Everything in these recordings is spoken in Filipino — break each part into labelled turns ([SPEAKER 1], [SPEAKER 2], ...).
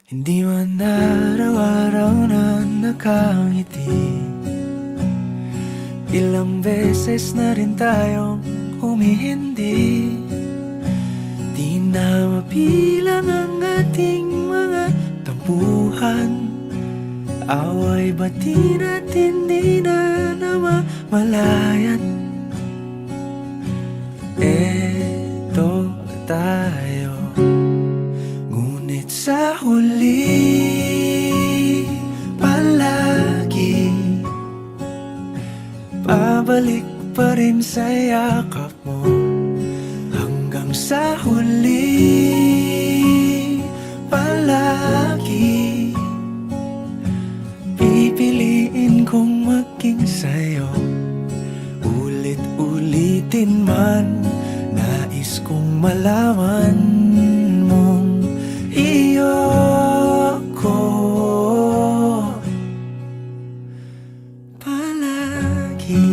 [SPEAKER 1] Hindi man araw-araw na nakangiti, ilang beses na rin tayong humihindi. Di na mabilang ang ating mga tampuhan, away bati natin di na namamalayat. Eto tayo, ngunit sa huli palagi pabalik pa rin sa yakap mo. Hanggang sa huli palagi pipiliin kong maging sa'yo. Ulit-ulitin man, nais kong malaman mong iyo ko palagi.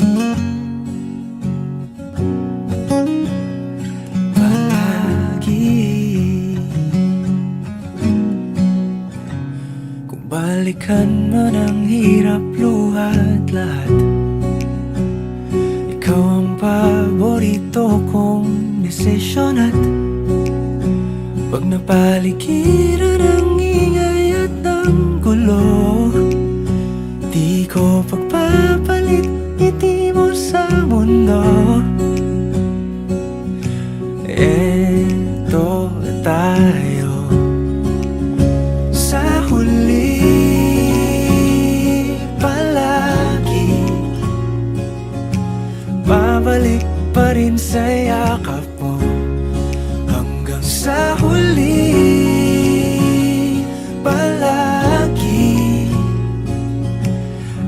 [SPEAKER 1] Kung balikan man ang hirap, luhat lahat, ikaw ang paborito kong desisyon. At pag napaligiran ang ingay at ang gulo, di ko pagpapalit ngiti mo sa mundo. Eto tayo, sa huli palagi babalik pa rin sa yakap mo. Hanggang sa huli palagi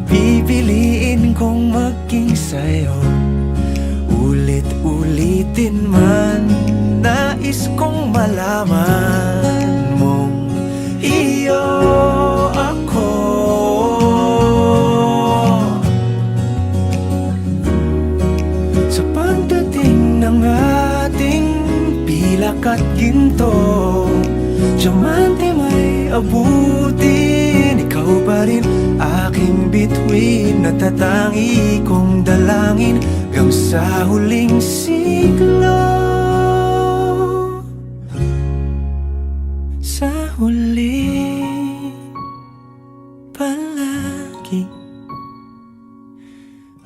[SPEAKER 1] pipiliin kong maging sa'yo. Ulit-ulitin man, nais kong malaman mong iyo ako. Sa pagdating ng ating pilak at ginto, diamante may abutin, ikaw pa rin aking bituin. Natatangi kong dalangin hanggang sa huling siglo. Sa huli palagi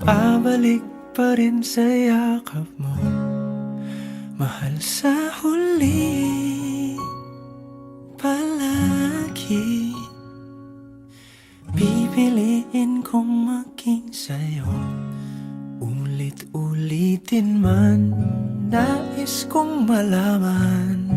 [SPEAKER 1] pabalik pa rin sa yakap mo, mahal. Sa huli palagi pipiliin kong maging sa'yo. Ulit-ulitin man, nais kong malaman